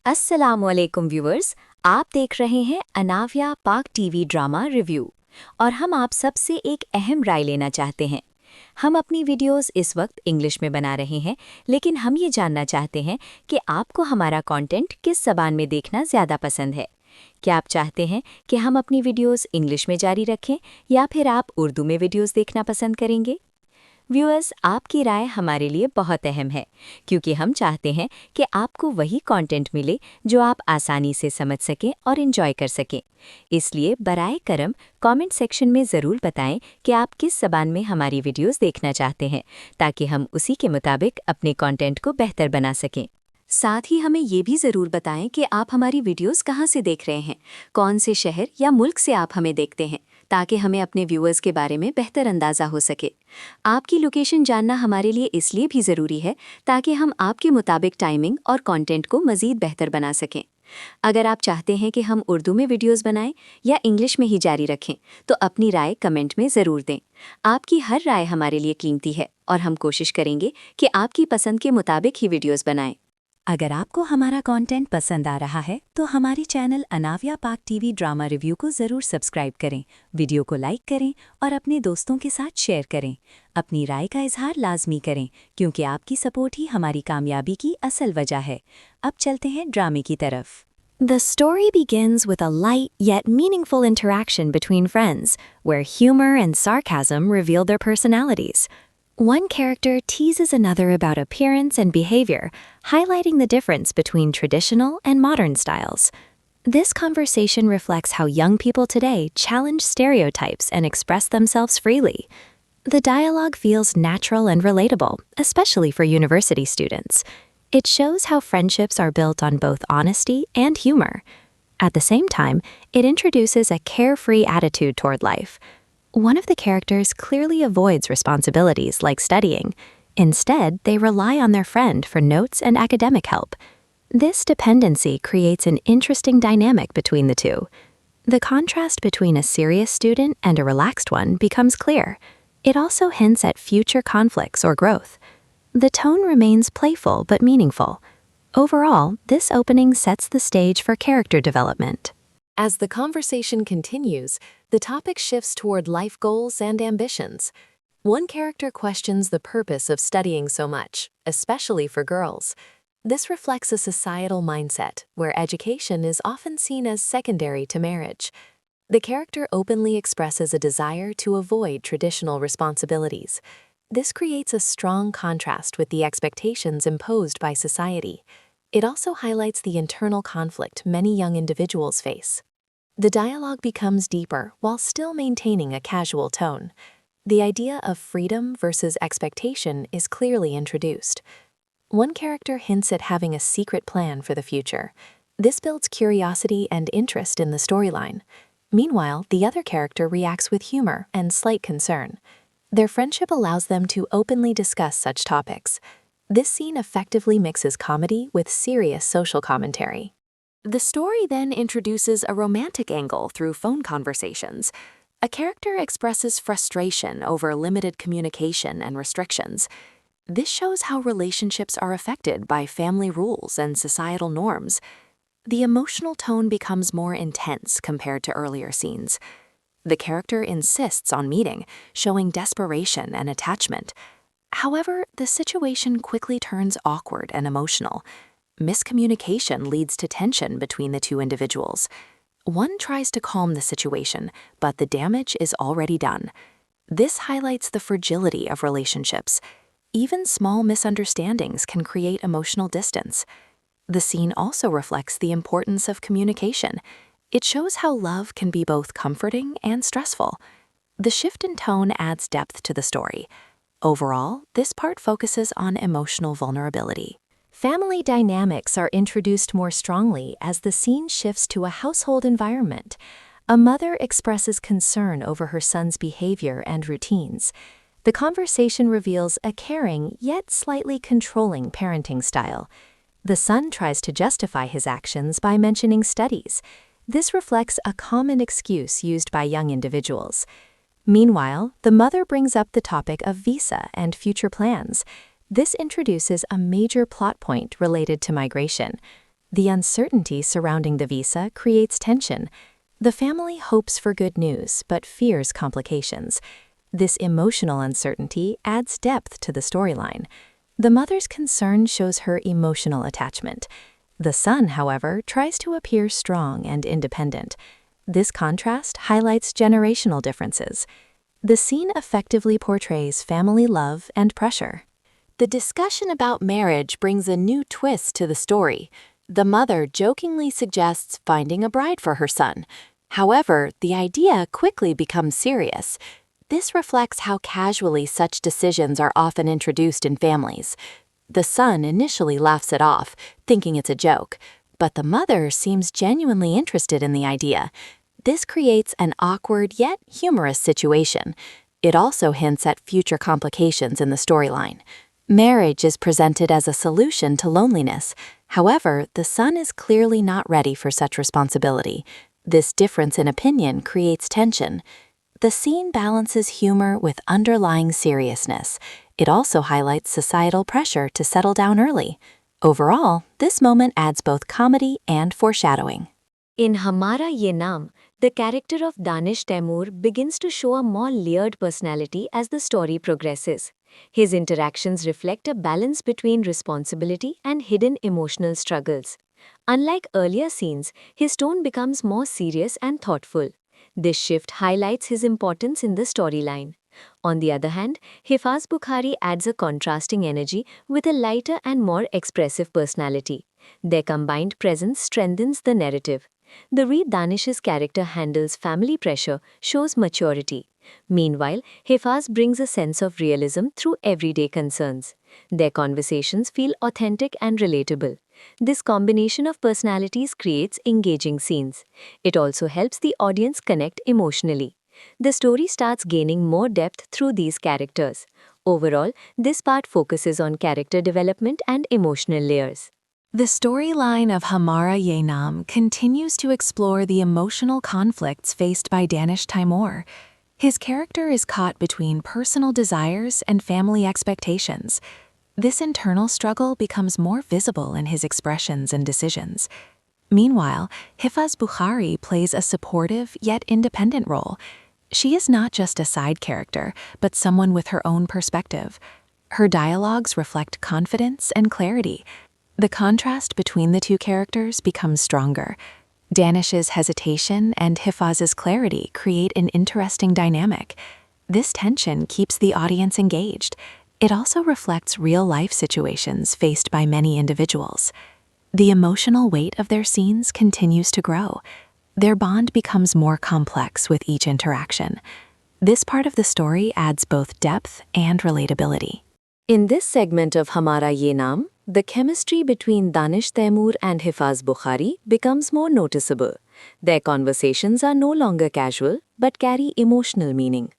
अस्सलामुअलैकुम व्यूअर्स, आप देख रहे हैं अनाविया पाक टीवी ड्रामा रिव्यू और हम आप सबसे एक अहम राय लेना चाहते हैं। हम अपनी वीडियोस इस वक्त इंग्लिश में बना रहे हैं, लेकिन हम ये जानना चाहते हैं कि आपको हमारा कंटेंट किस ज़बान में देखना ज़्यादा पसंद है। क्या आप चाहते हैं कि हम अपनी वीडियोस इंग्लिश में जारी रखें या फिर आप उर्दू में वीडियोस देखना पसंद करेंगे? व्यूअर्स, आपकी राय हमारे लिए बहुत अहम है क्योंकि हम चाहते हैं कि आपको वही कंटेंट मिले जो आप आसानी से समझ सकें और एंजॉय कर सकें। इसलिए बराए करम कमेंट सेक्शन में ज़रूर बताएं कि आप किस ज़बान में हमारी वीडियोस देखना चाहते हैं ताकि हम उसी के मुताबिक अपने कंटेंट को बेहतर बना सकें। साथ ही हमें ये भी ज़रूर बताएं कि आप हमारी वीडियोस कहाँ से देख रहे हैं, कौन से शहर या मुल्क से आप हमें देखते हैं, ताकि हमें अपने व्यूअर्स के बारे में बेहतर अंदाज़ा हो सके। आपकी लोकेशन जानना हमारे लिए इसलिए भी ज़रूरी है ताकि हम आपके मुताबिक टाइमिंग और कंटेंट को मज़ीद बेहतर बना सकें। अगर आप चाहते हैं कि हम उर्दू में वीडियोस बनाएं या इंग्लिश में ही जारी रखें, तो अपनी राय कमेंट में ज़रूर दें। आपकी हर राय हमारे लिए कीमती है और हम कोशिश करेंगे कि आपकी पसंद के मुताबिक ही वीडियोस बनाएं। अगर आपको हमारा कंटेंट पसंद आ रहा है तो हमारे चैनल अनाविया पाक टीवी ड्रामा रिव्यू को ज़रूर सब्सक्राइब करें, वीडियो को लाइक करें और अपने दोस्तों के साथ शेयर करें। अपनी राय का इजहार लाजमी करें क्योंकि आपकी सपोर्ट ही हमारी कामयाबी की असल वजह है। अब चलते हैं ड्रामे की तरफ। The story begins with a light yet meaningful interaction between friends, where humor and sarcasm reveal their personalities. One character teases another about appearance and behavior, highlighting the difference between traditional and modern styles. This conversation reflects how young people today challenge stereotypes and express themselves freely. The dialogue feels natural and relatable, especially for university students. It shows how friendships are built on both honesty and humor. At the same time, it introduces a carefree attitude toward life. One of the characters clearly avoids responsibilities like studying. Instead, they rely on their friend for notes and academic help. This dependency creates an interesting dynamic between the two. The contrast between a serious student and a relaxed one becomes clear. It also hints at future conflicts or growth. The tone remains playful but meaningful. Overall, this opening sets the stage for character development. As the conversation continues, the topic shifts toward life goals and ambitions. One character questions the purpose of studying so much, especially for girls. This reflects a societal mindset where education is often seen as secondary to marriage. The character openly expresses a desire to avoid traditional responsibilities. This creates a strong contrast with the expectations imposed by society. It also highlights the internal conflict many young individuals face. The dialogue becomes deeper while still maintaining a casual tone. The idea of freedom versus expectation is clearly introduced. One character hints at having a secret plan for the future. This builds curiosity and interest in the storyline. Meanwhile, the other character reacts with humor and slight concern. Their friendship allows them to openly discuss such topics. This scene effectively mixes comedy with serious social commentary. The story then introduces a romantic angle through phone conversations. A character expresses frustration over limited communication and restrictions. This shows how relationships are affected by family rules and societal norms. The emotional tone becomes more intense compared to earlier scenes. The character insists on meeting, showing desperation and attachment. However, the situation quickly turns awkward and emotional. Miscommunication leads to tension between the two individuals. One tries to calm the situation, but the damage is already done. This highlights the fragility of relationships. Even small misunderstandings can create emotional distance. The scene also reflects the importance of communication. It shows how love can be both comforting and stressful. The shift in tone adds depth to the story. Overall, this part focuses on emotional vulnerability. Family dynamics are introduced more strongly as the scene shifts to a household environment. A mother expresses concern over her son's behavior and routines. The conversation reveals a caring yet slightly controlling parenting style. The son tries to justify his actions by mentioning studies. This reflects a common excuse used by young individuals. Meanwhile, the mother brings up the topic of visa and future plans. This introduces a major plot point related to migration. The uncertainty surrounding the visa creates tension. The family hopes for good news but fears complications. This emotional uncertainty adds depth to the storyline. The mother's concern shows her emotional attachment. The son, however, tries to appear strong and independent. This contrast highlights generational differences. The scene effectively portrays family love and pressure. The discussion about marriage brings a new twist to the story. The mother jokingly suggests finding a bride for her son. However, the idea quickly becomes serious. This reflects how casually such decisions are often introduced in families. The son initially laughs it off, thinking it's a joke, but the mother seems genuinely interested in the idea. This creates an awkward yet humorous situation. It also hints at future complications in the storyline. Marriage is presented as a solution to loneliness. However, the son is clearly not ready for such responsibility. This difference in opinion creates tension. The scene balances humor with underlying seriousness. It also highlights societal pressure to settle down early. Overall, this moment adds both comedy and foreshadowing. In Hamara Ye Naam, the character of Danish Taimoor begins to show a more layered personality as the story progresses. His interactions reflect a balance between responsibility and hidden emotional struggles. Unlike earlier scenes, his tone becomes more serious and thoughtful. This shift highlights his importance in the storyline. On the other hand, Hiba Bukhari adds a contrasting energy with a lighter and more expressive personality. Their combined presence strengthens the narrative. The way Danish's character handles family pressure shows maturity. Meanwhile, Hiba brings a sense of realism through everyday concerns. Their conversations feel authentic and relatable. This combination of personalities creates engaging scenes. It also helps the audience connect emotionally. The story starts gaining more depth through these characters. Overall, this part focuses on character development and emotional layers. The storyline of Hamara Ye Naam continues to explore the emotional conflicts faced by Danish Taimoor. His character is caught between personal desires and family expectations. This internal struggle becomes more visible in his expressions and decisions. Meanwhile, Hiba Bukhari plays a supportive yet independent role. She is not just a side character, but someone with her own perspective. Her dialogues reflect confidence and clarity. The contrast between the two characters becomes stronger. Danish's hesitation and Hiba's clarity create an interesting dynamic. This tension keeps the audience engaged. It also reflects real-life situations faced by many individuals. The emotional weight of their scenes continues to grow. Their bond becomes more complex with each interaction. This part of the story adds both depth and relatability. In this segment of Hamara Ye Naam, the chemistry between Danish Taimoor and Hiba Bukhari becomes more noticeable. Their conversations are no longer casual, but carry emotional meaning.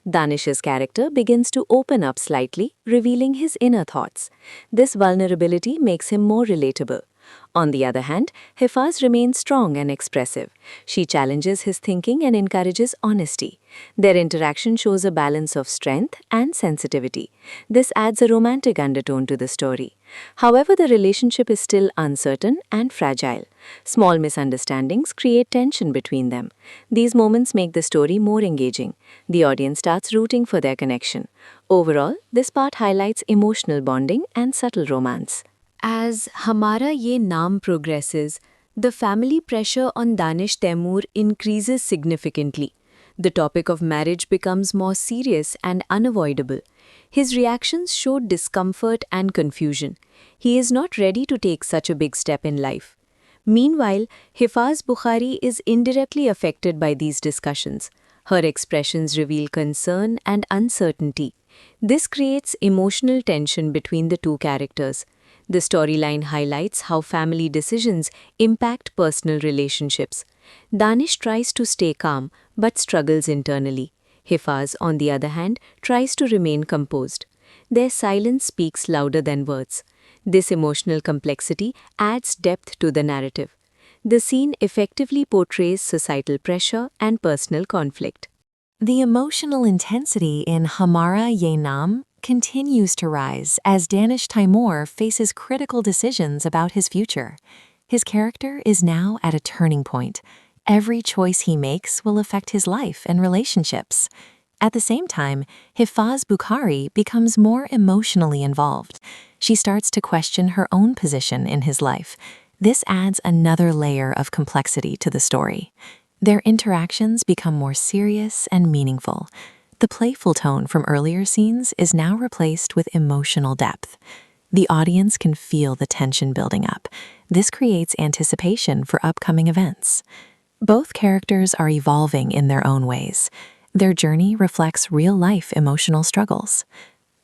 Danish's character begins to open up slightly, revealing his inner thoughts. This vulnerability makes him more relatable. On the other hand, Hiba remains strong and expressive. She challenges his thinking and encourages honesty. Their interaction shows a balance of strength and sensitivity. This adds a romantic undertone to the story. However, the relationship is still uncertain and fragile. Small misunderstandings create tension between them. These moments make the story more engaging. The audience starts rooting for their connection. Overall, this part highlights emotional bonding and subtle romance. As Hamara Ye Naam progresses, the family pressure on Danish Taimoor increases significantly. The topic of marriage becomes more serious and unavoidable. His reactions show discomfort and confusion. He is not ready to take such a big step in life. Meanwhile, Hiba Bukhari is indirectly affected by these discussions. Her expressions reveal concern and uncertainty. This creates emotional tension between the two characters. The storyline highlights how family decisions impact personal relationships. Danish tries to stay calm but struggles internally. Hiba, on the other hand, tries to remain composed. Their silence speaks louder than words. This emotional complexity adds depth to the narrative. The scene effectively portrays societal pressure and personal conflict. The emotional intensity in Hamara Ye Naam continues to rise as Danish Taimoor faces critical decisions about his future. His character is now at a turning point. Every choice he makes will affect his life and relationships. At the same time, Hiba Bukhari becomes more emotionally involved. She starts to question her own position in his life. This adds another layer of complexity to the story. Their interactions become more serious and meaningful. The playful tone from earlier scenes is now replaced with emotional depth. The audience can feel the tension building up. This creates anticipation for upcoming events. Both characters are evolving in their own ways. Their journey reflects real-life emotional struggles.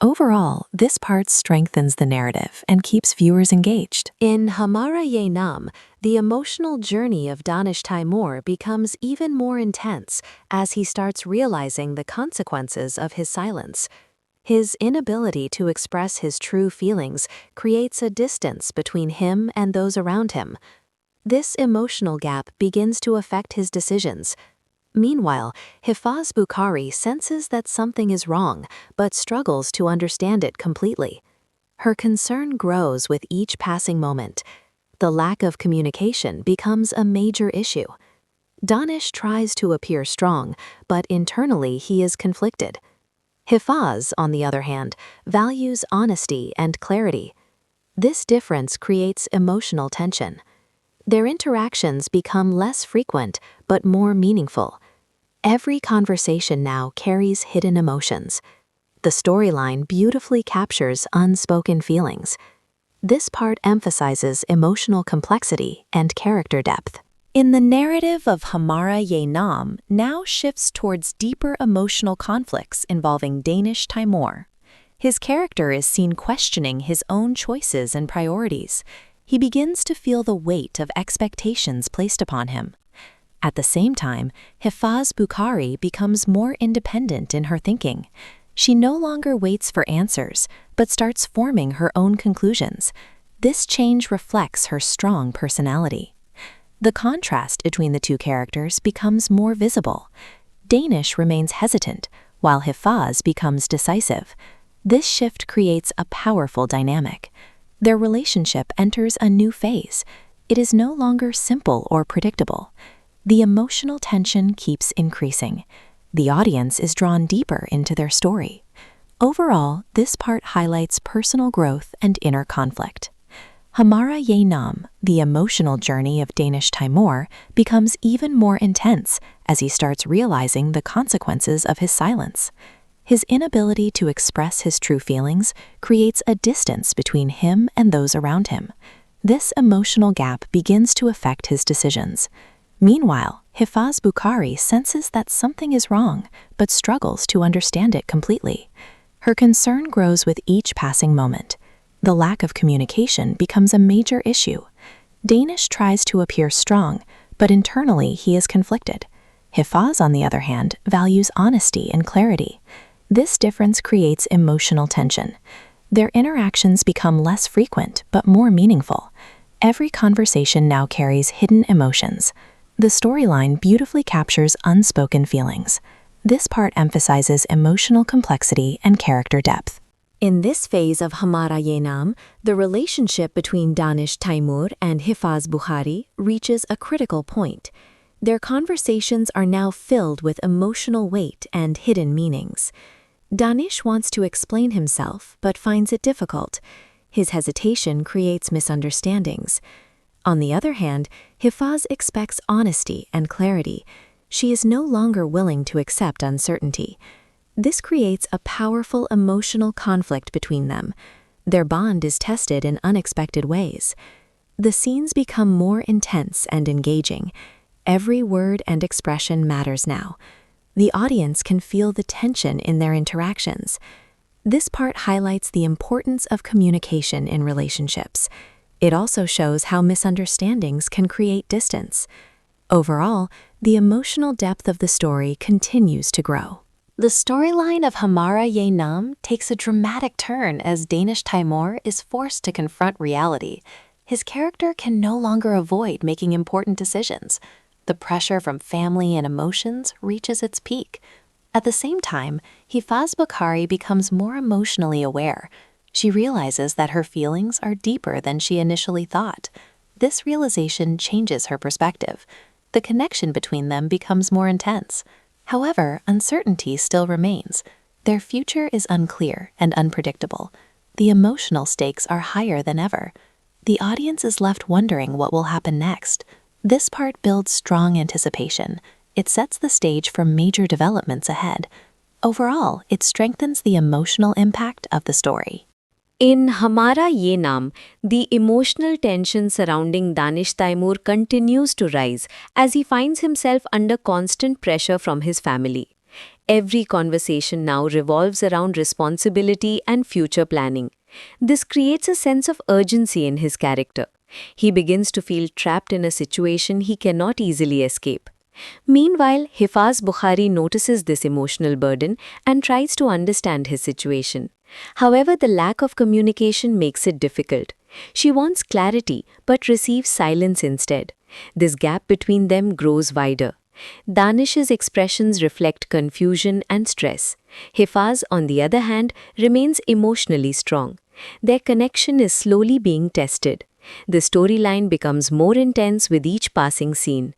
Overall, this part strengthens the narrative and keeps viewers engaged. In Humrahi, the emotional journey of Danish Taimoor becomes even more intense as he starts realizing the consequences of his silence. His inability to express his true feelings creates a distance between him and those around him. This emotional gap begins to affect his decisions. Meanwhile, Hiba Bukhari senses that something is wrong, but struggles to understand it completely. Her concern grows with each passing moment. The lack of communication becomes a major issue. Danish tries to appear strong, but internally he is conflicted. Hiba, on the other hand, values honesty and clarity. This difference creates emotional tension. Their interactions become less frequent but more meaningful. Every conversation now carries hidden emotions. The storyline beautifully captures unspoken feelings. This part emphasizes emotional complexity and character depth. In the narrative of Humrahi now shifts towards deeper emotional conflicts involving Danish Taimoor. His character is seen questioning his own choices and priorities. He begins to feel the weight of expectations placed upon him. At the same time, Hiba Bukhari becomes more independent in her thinking. She no longer waits for answers, but starts forming her own conclusions. This change reflects her strong personality. The contrast between the two characters becomes more visible. Danish remains hesitant, while Hiba becomes decisive. This shift creates a powerful dynamic. Their relationship enters a new phase. It is no longer simple or predictable. The emotional tension keeps increasing. The audience is drawn deeper into their story. Overall, this part highlights personal growth and inner conflict. Humrahi, the emotional journey of Danish Taimoor, becomes even more intense as he starts realizing the consequences of his silence. His inability to express his true feelings creates a distance between him and those around him. This emotional gap begins to affect his decisions. Meanwhile, Hiba Bukhari senses that something is wrong, but struggles to understand it completely. Her concern grows with each passing moment. The lack of communication becomes a major issue. Danish tries to appear strong, but internally he is conflicted. Hiba, on the other hand, values honesty and clarity. This difference creates emotional tension. Their interactions become less frequent but more meaningful. Every conversation now carries hidden emotions. The storyline beautifully captures unspoken feelings. This part emphasizes emotional complexity and character depth. In this phase of Humrahi, the relationship between Danish Taimoor and Hiba Bukhari reaches a critical point. Their conversations are now filled with emotional weight and hidden meanings. Danish wants to explain himself, but finds it difficult. His hesitation creates misunderstandings. On the other hand, Hiba expects honesty and clarity. She is no longer willing to accept uncertainty. This creates a powerful emotional conflict between them. Their bond is tested in unexpected ways. The scenes become more intense and engaging. Every word and expression matters now. The audience can feel the tension in their interactions. This part highlights the importance of communication in relationships. It also shows how misunderstandings can create distance. Overall, the emotional depth of the story continues to grow. The storyline of Humrahi takes a dramatic turn as Danish Taimoor is forced to confront reality. His character can no longer avoid making important decisions. The pressure from family and emotions reaches its peak. At the same time, Hiba Bukhari becomes more emotionally aware. She realizes that her feelings are deeper than she initially thought. This realization changes her perspective. The connection between them becomes more intense. However, uncertainty still remains. Their future is unclear and unpredictable. The emotional stakes are higher than ever. The audience is left wondering what will happen next. This part builds strong anticipation. It sets the stage for major developments ahead. Overall, it strengthens the emotional impact of the story. In Hamara Ye Naam, the emotional tension surrounding Danish Taimoor continues to rise as he finds himself under constant pressure from his family. Every conversation now revolves around responsibility and future planning. This creates a sense of urgency in his character. He begins to feel trapped in a situation he cannot easily escape. Meanwhile, Hiba Bukhari notices this emotional burden and tries to understand his situation. However, the lack of communication makes it difficult. She wants clarity but receives silence instead. This gap between them grows wider. Danish's expressions reflect confusion and stress. Hiba's, on the other hand, remains emotionally strong. Their connection is slowly being tested. The storyline becomes more intense with each passing scene.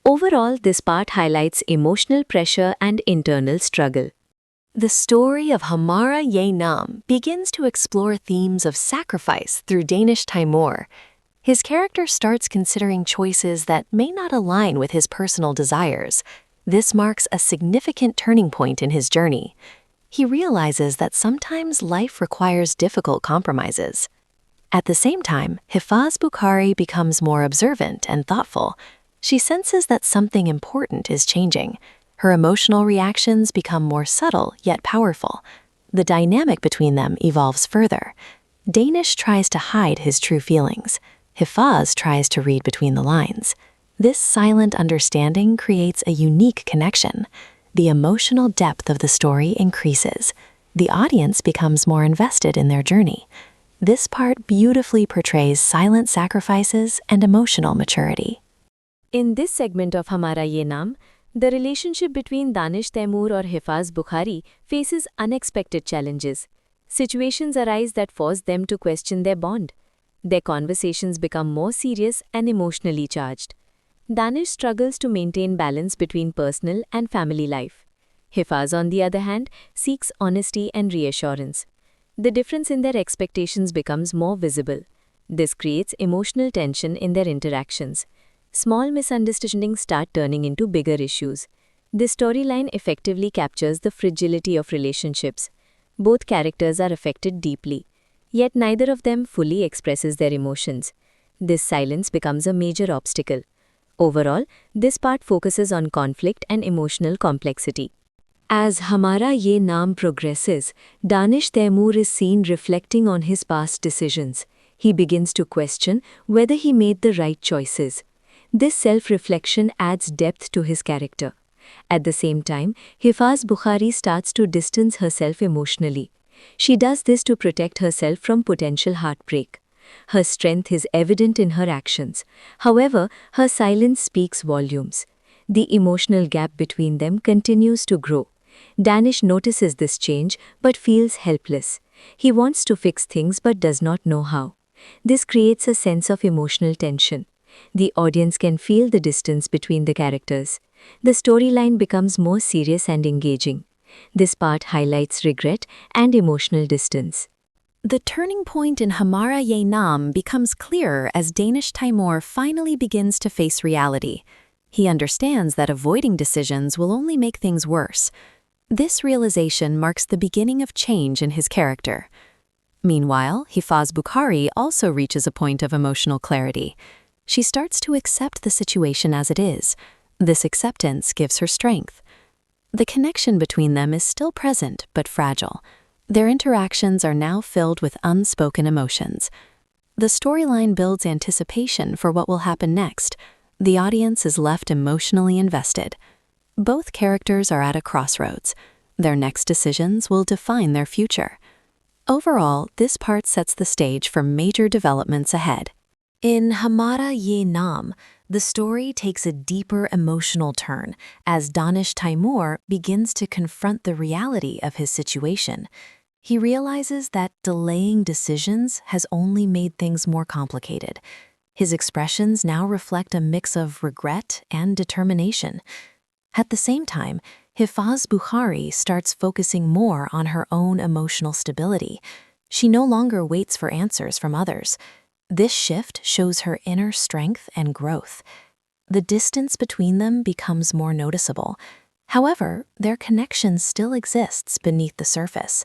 Overall, this part highlights emotional pressure and internal struggle. The story of Hamara Ye Naam begins to explore themes of sacrifice through Danish Taimoor. His character starts considering choices that may not align with his personal desires. This marks a significant turning point in his journey. He realizes that sometimes life requires difficult compromises. At the same time, Hiba Bukhari becomes more observant and thoughtful. She senses that something important is changing. Her emotional reactions become more subtle yet powerful. The dynamic between them evolves further. Danish tries to hide his true feelings. Hiba tries to read between the lines. This silent understanding creates a unique connection. The emotional depth of the story increases. The audience becomes more invested in their journey. This part beautifully portrays silent sacrifices and emotional maturity. In this segment of Hamara Ye Naam, the relationship between Danish Taimoor or Hiba Bukhari faces unexpected challenges. Situations arise that force them to question their bond. Their conversations become more serious and emotionally charged. Danish struggles to maintain balance between personal and family life. Hiba, on the other hand, seeks honesty and reassurance. The difference in their expectations becomes more visible. This creates emotional tension in their interactions. Small misunderstandings start turning into bigger issues. This storyline effectively captures the fragility of relationships. Both characters are affected deeply, yet neither of them fully expresses their emotions. This silence becomes a major obstacle. Overall, this part focuses on conflict and emotional complexity. As Hamara Ye Naam progresses, Danish Taimoor is seen reflecting on his past decisions. He begins to question whether he made the right choices. This self-reflection adds depth to his character. At the same time, Hiba Bukhari starts to distance herself emotionally. She does this to protect herself from potential heartbreak. Her strength is evident in her actions. However, her silence speaks volumes. The emotional gap between them continues to grow. Danish notices this change but feels helpless. He wants to fix things but does not know how. This creates a sense of emotional tension. The audience can feel the distance between the characters. The storyline becomes more serious and engaging. This part highlights regret and emotional distance. The turning point in Hamara Ye Naam becomes clearer as Danish Taimoor finally begins to face reality. He understands that avoiding decisions will only make things worse. This realization marks the beginning of change in his character. Meanwhile, Hiba Bukhari also reaches a point of emotional clarity. She starts to accept the situation as it is. This acceptance gives her strength. The connection between them is still present but fragile. Their interactions are now filled with unspoken emotions. The storyline builds anticipation for what will happen next. The audience is left emotionally invested. Both characters are at a crossroads. Their next decisions will define their future. Overall, this part sets the stage for major developments ahead. In Hamara Ye Naam, the story takes a deeper emotional turn as Danish Taimoor begins to confront the reality of his situation. He realizes that delaying decisions has only made things more complicated. His expressions now reflect a mix of regret and determination. At the same time, Hiba Bukhari starts focusing more on her own emotional stability. She no longer waits for answers from others. This shift shows her inner strength and growth. The distance between them becomes more noticeable. However, their connection still exists beneath the surface.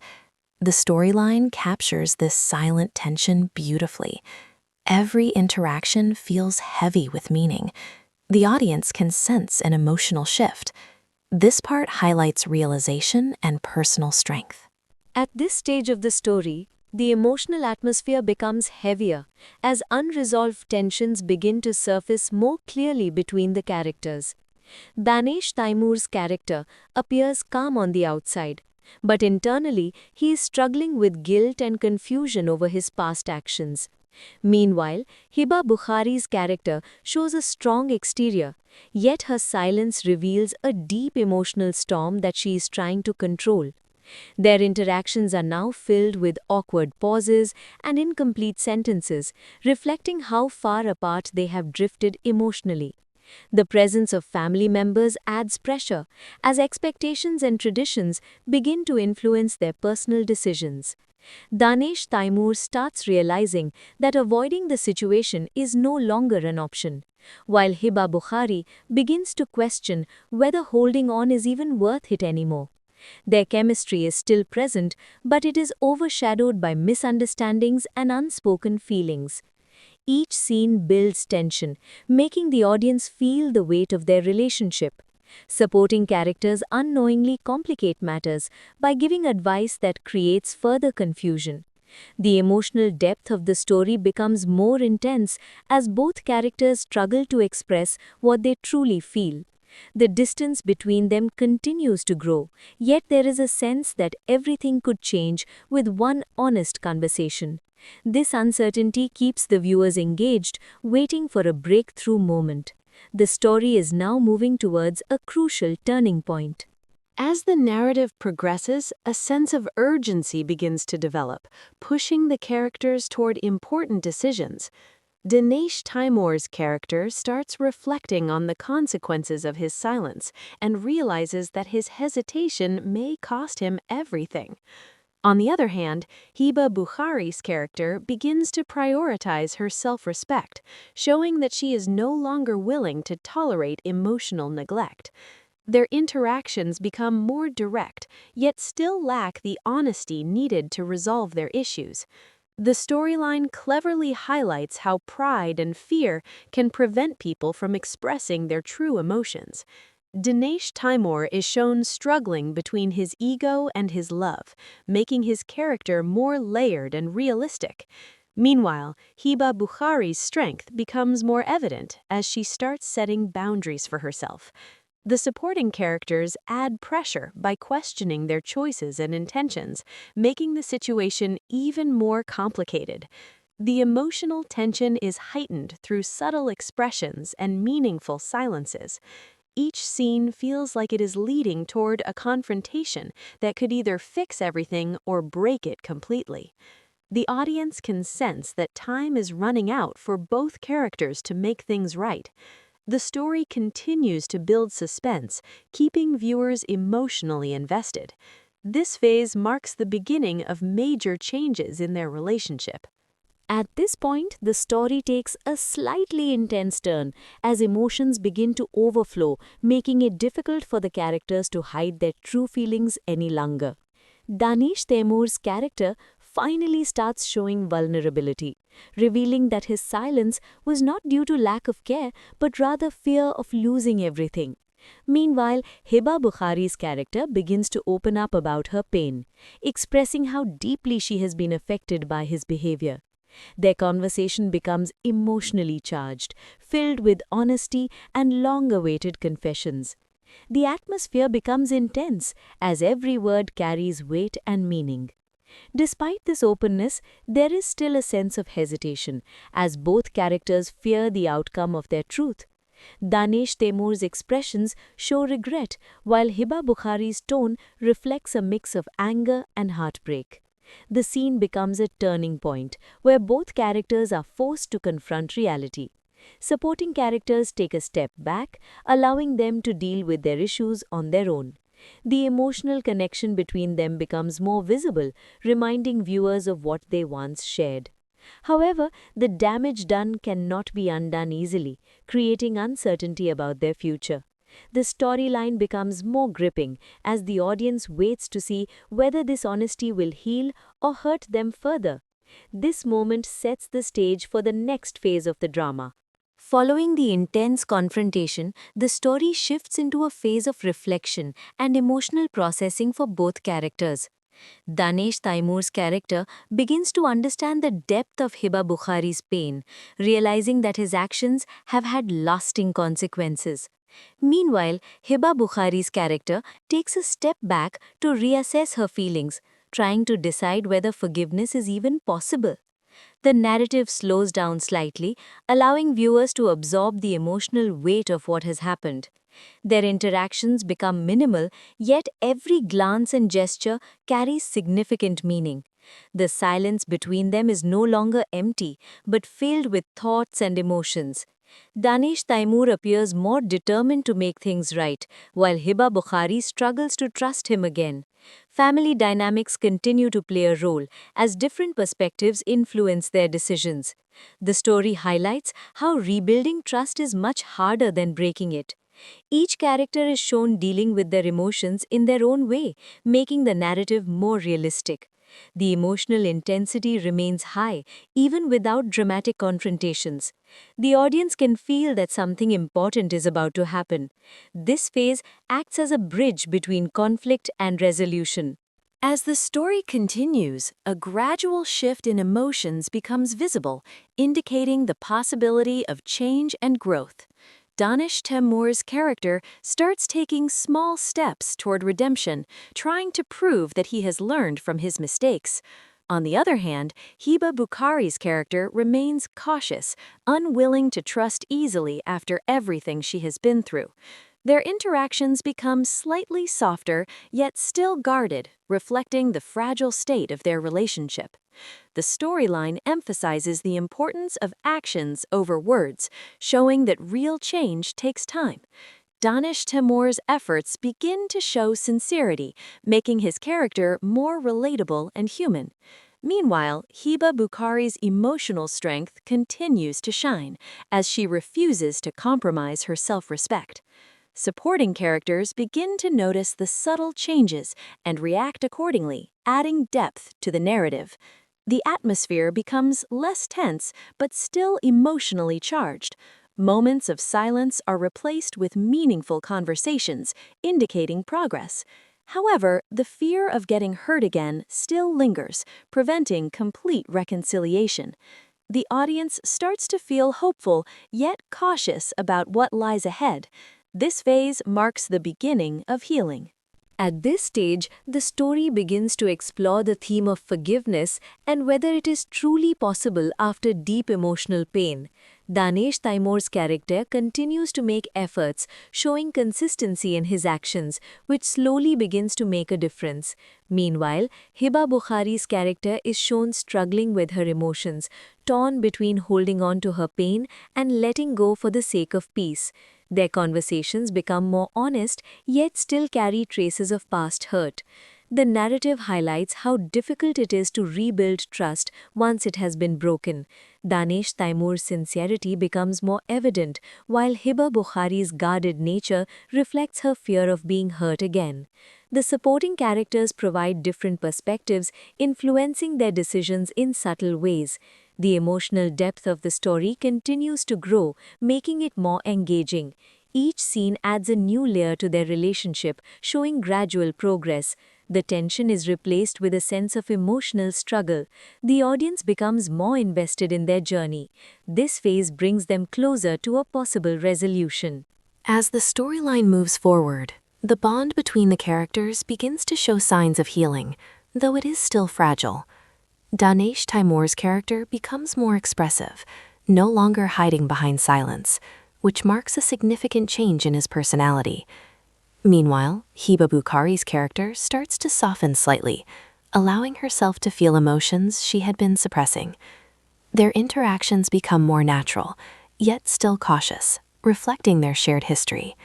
The storyline captures this silent tension beautifully. Every interaction feels heavy with meaning. The audience can sense an emotional shift. This part highlights realization and personal strength. At this stage of the story, the emotional atmosphere becomes heavier as unresolved tensions begin to surface more clearly between the characters. Danish Taimoor's character appears calm on the outside, but internally he is struggling with guilt and confusion over his past actions. Meanwhile, Hiba Bukhari's character shows a strong exterior, yet her silence reveals a deep emotional storm that she is trying to control. Their interactions are now filled with awkward pauses and incomplete sentences, reflecting how far apart they have drifted emotionally. The presence of family members adds pressure, as expectations and traditions begin to influence their personal decisions. Danish Taimoor starts realizing that avoiding the situation is no longer an option, while Hiba Bukhari begins to question whether holding on is even worth it anymore. Their chemistry is still present, but it is overshadowed by misunderstandings and unspoken feelings. Each scene builds tension, making the audience feel the weight of their relationship. Supporting characters unknowingly complicate matters by giving advice that creates further confusion. The emotional depth of the story becomes more intense as both characters struggle to express what they truly feel. The distance between them continues to grow, yet there is a sense that everything could change with one honest conversation. This uncertainty keeps the viewers engaged, waiting for a breakthrough moment. The story is now moving towards a crucial turning point. As the narrative progresses, a sense of urgency begins to develop, pushing the characters toward important decisions. Danish Taimoor's character starts reflecting on the consequences of his silence and realizes that his hesitation may cost him everything. On the other hand, Hiba Bukhari's character begins to prioritize her self-respect, showing that she is no longer willing to tolerate emotional neglect. Their interactions become more direct, yet still lack the honesty needed to resolve their issues. The storyline cleverly highlights how pride and fear can prevent people from expressing their true emotions. Danish Taimoor is shown struggling between his ego and his love, making his character more layered and realistic. Meanwhile, Hiba Bukhari's strength becomes more evident as she starts setting boundaries for herself. The supporting characters add pressure by questioning their choices and intentions, making the situation even more complicated. The emotional tension is heightened through subtle expressions and meaningful silences. Each scene feels like it is leading toward a confrontation that could either fix everything or break it completely. The audience can sense that time is running out for both characters to make things right. The story continues to build suspense, keeping viewers emotionally invested. This phase marks the beginning of major changes in their relationship. At this point, the story takes a slightly intense turn as emotions begin to overflow, making it difficult for the characters to hide their true feelings any longer. Danish Taimoor's character finally starts showing vulnerability, revealing that his silence was not due to lack of care but rather fear of losing everything. Meanwhile, Hiba Bukhari's character begins to open up about her pain, expressing how deeply she has been affected by his behavior. Their conversation becomes emotionally charged, filled with honesty and long-awaited confessions. The atmosphere becomes intense as every word carries weight and meaning. Despite this openness, there is still a sense of hesitation as both characters fear the outcome of their truth. Danish Taimoor's expressions show regret, while Hiba Bukhari's tone reflects a mix of anger and heartbreak. The scene becomes a turning point where both characters are forced to confront reality. Supporting characters take a step back, allowing them to deal with their issues on their own. The emotional connection between them becomes more visible, reminding viewers of what they once shared. However, the damage done cannot be undone easily, creating uncertainty about their future. The storyline becomes more gripping as the audience waits to see whether this honesty will heal or hurt them further. This moment sets the stage for the next phase of the drama. Following the intense confrontation, the story shifts into a phase of reflection and emotional processing for both characters. Danish Taimoor's character begins to understand the depth of Hiba Bukhari's pain, realizing that his actions have had lasting consequences. Meanwhile, Hiba Bukhari's character takes a step back to reassess her feelings, trying to decide whether forgiveness is even possible. The narrative slows down slightly, allowing viewers to absorb the emotional weight of what has happened. Their interactions become minimal, yet every glance and gesture carries significant meaning. The silence between them is no longer empty, but filled with thoughts and emotions. Danish Taimoor appears more determined to make things right, while Hiba Bukhari struggles to trust him again. Family dynamics continue to play a role as different perspectives influence their decisions. The story highlights how rebuilding trust is much harder than breaking it. Each character is shown dealing with their emotions in their own way, making the narrative more realistic. The emotional intensity remains high, even without dramatic confrontations. The audience can feel that something important is about to happen. This phase acts as a bridge between conflict and resolution. As the story continues, a gradual shift in emotions becomes visible, indicating the possibility of change and growth. Danish Taimoor's character starts taking small steps toward redemption, trying to prove that he has learned from his mistakes. On the other hand, Hiba Bukhari's character remains cautious, unwilling to trust easily after everything she has been through. Their interactions become slightly softer, yet still guarded, reflecting the fragile state of their relationship. The storyline emphasizes the importance of actions over words, showing that real change takes time. Danish Taimoor's efforts begin to show sincerity, making his character more relatable and human. Meanwhile, Hiba Bukhari's emotional strength continues to shine, as she refuses to compromise her self-respect. Supporting characters begin to notice the subtle changes and react accordingly, adding depth to the narrative. The atmosphere becomes less tense but still emotionally charged. Moments of silence are replaced with meaningful conversations, indicating progress. However, the fear of getting hurt again still lingers, preventing complete reconciliation. The audience starts to feel hopeful, yet cautious about what lies ahead. This phase marks the beginning of healing. At this stage, the story begins to explore the theme of forgiveness and whether it is truly possible after deep emotional pain. Danish Taimoor's character continues to make efforts, showing consistency in his actions, which slowly begins to make a difference. Meanwhile, Hiba Bukhari's character is shown struggling with her emotions, torn between holding on to her pain and letting go for the sake of peace. Their conversations become more honest, yet still carry traces of past hurt. The narrative highlights how difficult it is to rebuild trust once it has been broken. Danish Taimoor's sincerity becomes more evident, while Hiba Bukhari's guarded nature reflects her fear of being hurt again. The supporting characters provide different perspectives, influencing their decisions in subtle ways. The emotional depth of the story continues to grow, making it more engaging. Each scene adds a new layer to their relationship, showing gradual progress. The tension is replaced with a sense of emotional struggle. The audience becomes more invested in their journey. This phase brings them closer to a possible resolution. As the storyline moves forward, the bond between the characters begins to show signs of healing, though it is still fragile. Danish Taimoor's character becomes more expressive, no longer hiding behind silence, which marks a significant change in his personality. Meanwhile, Hiba Bukhari's character starts to soften slightly, allowing herself to feel emotions she had been suppressing. Their interactions become more natural, yet still cautious, reflecting their shared history.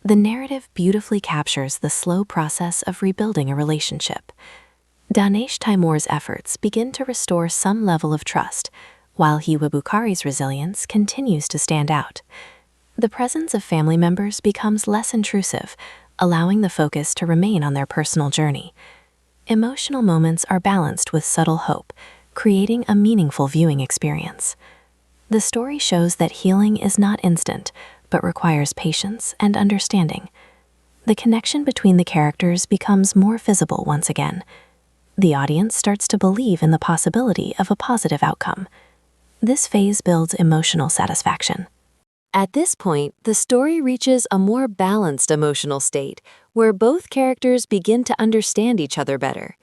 The narrative beautifully captures the slow process of rebuilding a relationship. Danish Taimoor's efforts begin to restore some level of trust, while Hiba Bukhari's resilience continues to stand out. The presence of family members becomes less intrusive, allowing the focus to remain on their personal journey. Emotional moments are balanced with subtle hope, creating a meaningful viewing experience. The story shows that healing is not instant, but requires patience and understanding. The connection between the characters becomes more visible once again. The audience starts to believe in the possibility of a positive outcome. This phase builds emotional satisfaction. At this point, the story reaches a more balanced emotional state, where both characters begin to understand each other better.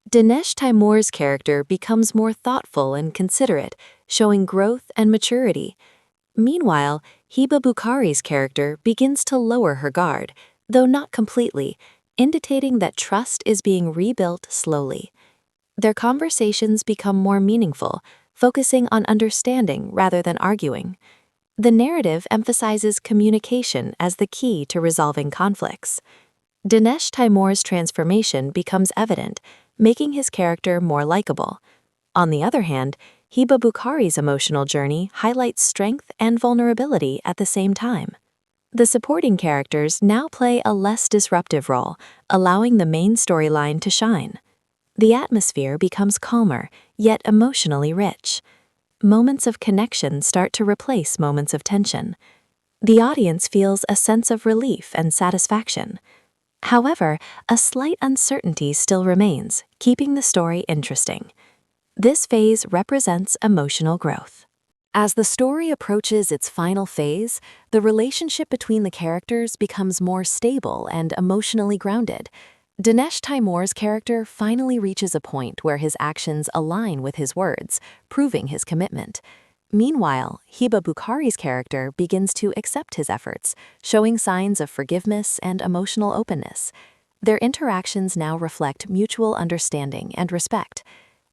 Danish Taimoor's character becomes more thoughtful and considerate, showing growth and maturity. Meanwhile, Hiba Bukhari's character begins to lower her guard, though not completely, indicating that trust is being rebuilt slowly. Their conversations become more meaningful, focusing on understanding rather than arguing. The narrative emphasizes communication as the key to resolving conflicts. Danish Taimoor's transformation becomes evident, making his character more likable. On the other hand, Hiba Bukhari's emotional journey highlights strength and vulnerability at the same time. The supporting characters now play a less disruptive role, allowing the main storyline to shine. The atmosphere becomes calmer, yet emotionally rich. Moments of connection start to replace moments of tension. The audience feels a sense of relief and satisfaction. However, a slight uncertainty still remains, keeping the story interesting. This phase represents emotional growth. As the story approaches its final phase, the relationship between the characters becomes more stable and emotionally grounded. Danish Taimoor's character finally reaches a point where his actions align with his words, proving his commitment. Meanwhile, Hiba Bukhari's character begins to accept his efforts, showing signs of forgiveness and emotional openness. Their interactions now reflect mutual understanding and respect.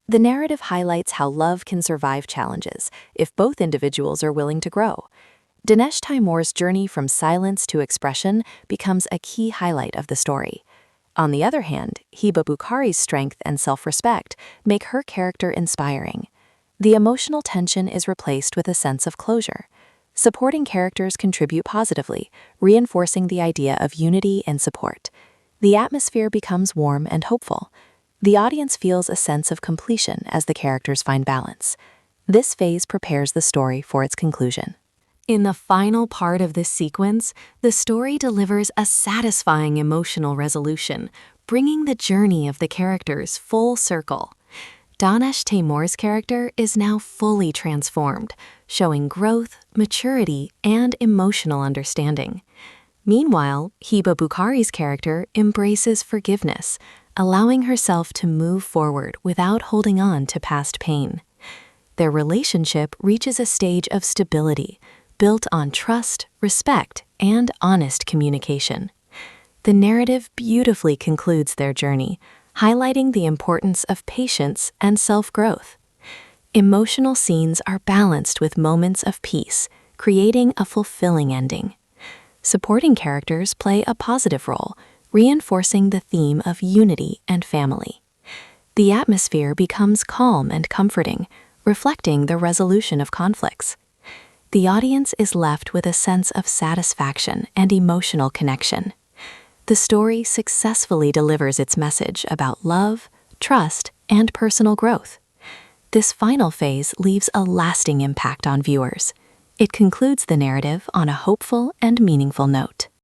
The narrative highlights how love can survive challenges if both individuals are willing to grow. Danish Taimoor's journey from silence to expression becomes a key highlight of the story. On the other hand, Hiba Bukhari's strength and self-respect make her character inspiring. The emotional tension is replaced with a sense of closure. Supporting characters contribute positively, reinforcing the idea of unity and support. The atmosphere becomes warm and hopeful. The audience feels a sense of completion as the characters find balance. This phase prepares the story for its conclusion. In the final part of this sequence, the story delivers a satisfying emotional resolution, bringing the journey of the characters full circle. Danish Taimoor's character is now fully transformed, showing growth, maturity, and emotional understanding. Meanwhile, Hiba Bukhari's character embraces forgiveness, allowing herself to move forward without holding on to past pain. Their relationship reaches a stage of stability, built on trust, respect, and honest communication. The narrative beautifully concludes their journey, highlighting the importance of patience and self-growth. Emotional scenes are balanced with moments of peace, creating a fulfilling ending. Supporting characters play a positive role, reinforcing the theme of unity and family. The atmosphere becomes calm and comforting, reflecting the resolution of conflicts. The audience is left with a sense of satisfaction and emotional connection. The story successfully delivers its message about love, trust, and personal growth. This final phase leaves a lasting impact on viewers. It concludes the narrative on a hopeful and meaningful note.